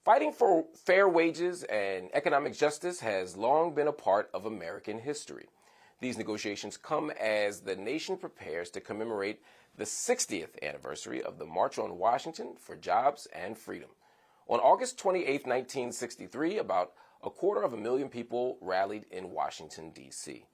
Fighting for fair wages and economic justice has long been a part of American history. These negotiations come as the nation prepares to commemorate the 60th anniversary of the March on Washington for Jobs and Freedom. On August 28, 1963, about 250,000 people rallied in Washington, D.C.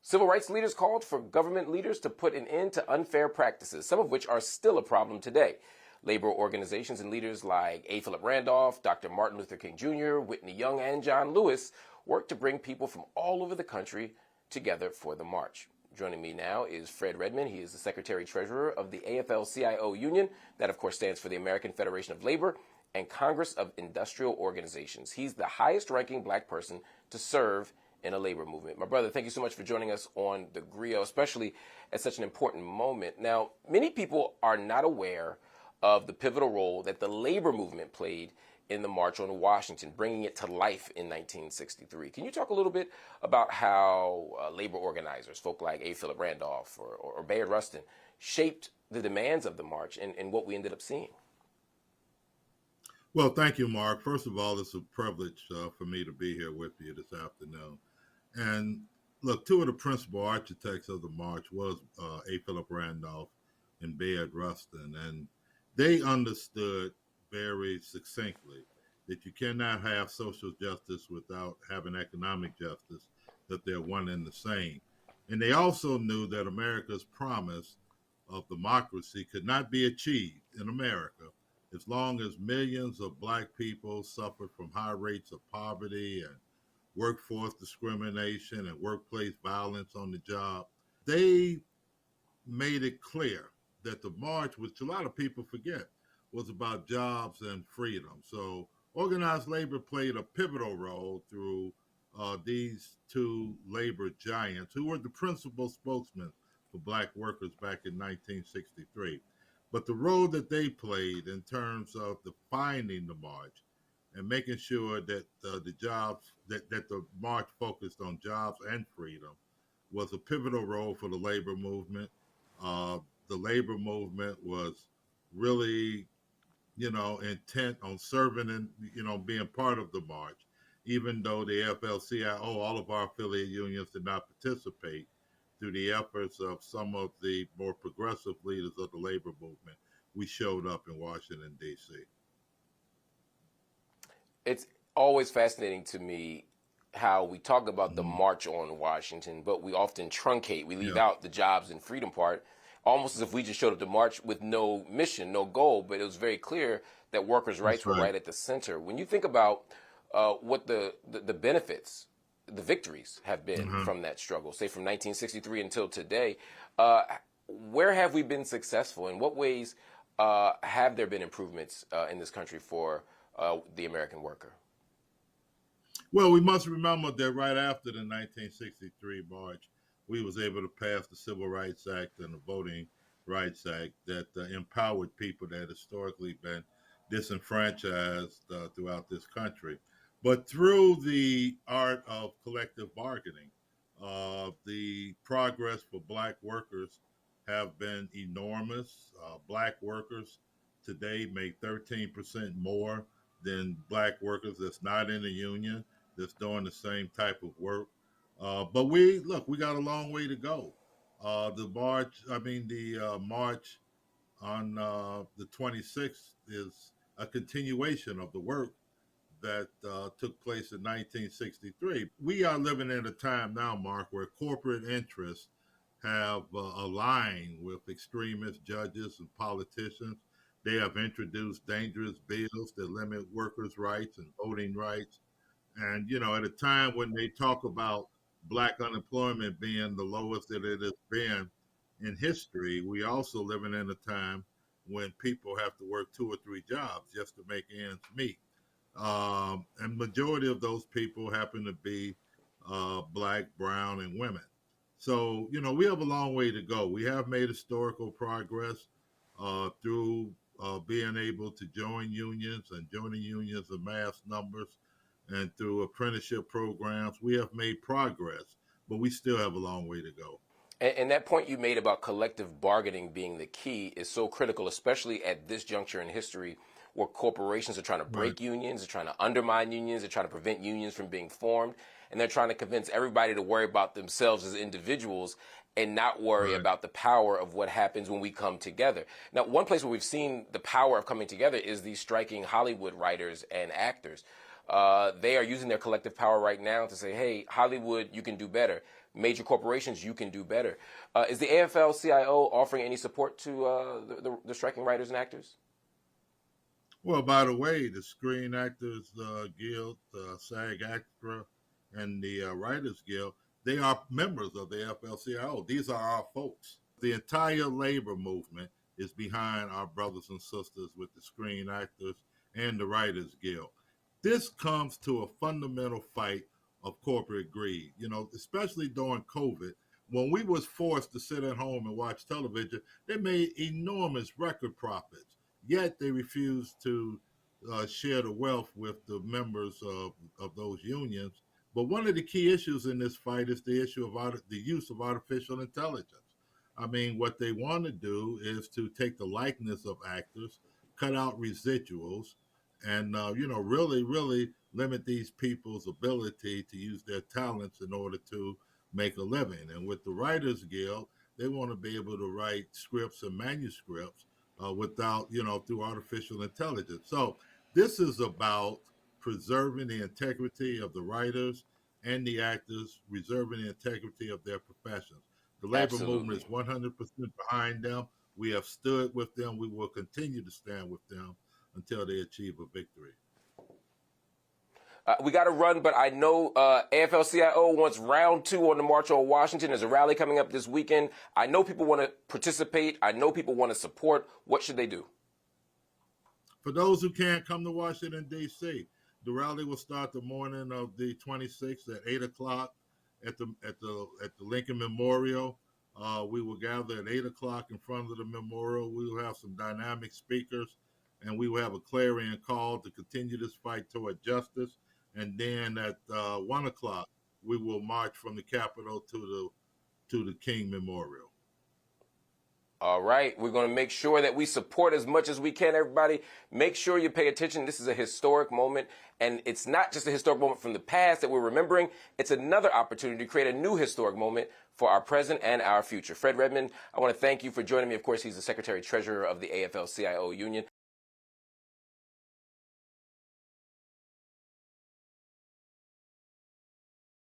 Civil rights leaders called for government leaders to put an end to unfair practices, some of which are still a problem today. Labor organizations and leaders like A. Philip Randolph, Dr. Martin Luther King Jr., Whitney Young, and John Lewis worked to bring people from all over the country together for the march. Joining me now is Fred Redmond. He is the Secretary-Treasurer of the AFL-CIO Union. That, of course, stands for the American Federation of Labor and Congress of Industrial Organizations. He's the highest-ranking black person to serve in a labor movement. My brother, thank you so much for joining us on the Griot, especially at such an important moment. Now, many people are not aware of the pivotal role that the labor movement played in the March on Washington, bringing it to life in 1963. Can you talk a little bit about how labor organizers, folk like A. Philip Randolph or Bayard Rustin, shaped the demands of the march and what we ended up seeing? Well, thank you, Mark. First of all, it's a privilege for me to be here with you this afternoon. And look, two of the principal architects of the march was A. Philip Randolph and Bayard Rustin. And they understood very succinctly that you cannot have social justice without having economic justice, that they're one and the same. And they also knew that America's promise of democracy could not be achieved in America as long as millions of black people suffered from high rates of poverty and workforce discrimination and workplace violence on the job. They made it clear that the march, which a lot of people forget, was about jobs and freedom. So organized labor played a pivotal role through these two labor giants who were the principal spokesmen for black workers back in 1963. But the role that they played in terms of defining the march and making sure that the march focused on jobs and freedom was a pivotal role for the labor movement. The labor movement was really, intent on serving and, being part of the march, even though the AFL-CIO, all of our affiliate unions did not participate through the efforts of some of the more progressive leaders of the labor movement. We showed up in Washington, D.C. It's always fascinating to me how we talk about the March on Washington, but we often truncate. We leave out the jobs and freedom part, almost as if we just showed up to march with no mission, no goal. But it was very clear that workers' rights were right at the center. When you think about what the benefits, the victories have been from that struggle, say from 1963 until today, where have we been successful? In what ways have there been improvements in this country for the American worker? Well, we must remember that right after the 1963 march, we was able to pass the Civil Rights Act and the Voting Rights Act that empowered people that had historically been disenfranchised throughout this country. But through the art of collective bargaining, the progress for black workers have been enormous. Black workers today make 13% more than black workers that's not in the union, that's doing the same type of work. But we got a long way to go. The march on the 26th is a continuation of the work that took place in 1963. We are living in a time now, Mark, where corporate interests have aligned with extremist judges and politicians. They have introduced dangerous bills that limit workers' rights and voting rights. And, at a time when they talk about black unemployment being the lowest that it has been in history, we also living in a time when people have to work 2 or 3 jobs just to make ends meet. And majority of those people happen to be black, brown, and women. So, we have a long way to go. We have made historical progress through being able to join unions and joining unions in mass numbers, and through apprenticeship programs. We have made progress, but we still have a long way to go. And that point you made about collective bargaining being the key is so critical, especially at this juncture in history where corporations are trying to break unions, they're trying to undermine unions, they're trying to prevent unions from being formed, and they're trying to convince everybody to worry about themselves as individuals and not worry about the power of what happens when we come together. Now, one place where we've seen the power of coming together is these striking Hollywood writers and actors. They are using their collective power right now to say, hey, Hollywood, you can do better. Major corporations, you can do better. Is the AFL-CIO offering any support to the striking writers and actors? Well, by the way, the Screen Actors Guild, SAG-AFTRA, and the Writers Guild, they are members of the AFL-CIO. These are our folks. The entire labor movement is behind our brothers and sisters with the Screen Actors and the Writers Guild. This comes to a fundamental fight of corporate greed, especially during COVID. When we was forced to sit at home and watch television, they made enormous record profits, yet they refused to share the wealth with the members of those unions. But one of the key issues in this fight is the issue of the use of artificial intelligence. I mean, what they want to do is to take the likeness of actors, cut out residuals, and really, really limit these people's ability to use their talents in order to make a living. And with the Writers Guild, they want to be able to write scripts and manuscripts without, through artificial intelligence. So this is about preserving the integrity of the writers and the actors, preserving the integrity of their professions. The labor movement is 100% behind them. We have stood with them. We will continue to stand with them until they achieve a victory. We got to run, but I know AFL-CIO wants round 2 on the March on Washington. There's a rally coming up this weekend. I know people want to participate. I know people want to support. What should they do? For those who can't come to Washington, D.C., the rally will start the morning of the 26th at 8 o'clock at the Lincoln Memorial. We will gather at 8 o'clock in front of the memorial. We will have some dynamic speakers, and we will have a clarion call to continue this fight toward justice. And then at 1 o'clock, we will march from the Capitol to the King Memorial. All right. We're going to make sure that we support as much as we can, everybody. Make sure you pay attention. This is a historic moment, and it's not just a historic moment from the past that we're remembering. It's another opportunity to create a new historic moment for our present and our future. Fred Redmond, I want to thank you for joining me. Of course, he's the Secretary-Treasurer of the AFL-CIO Union.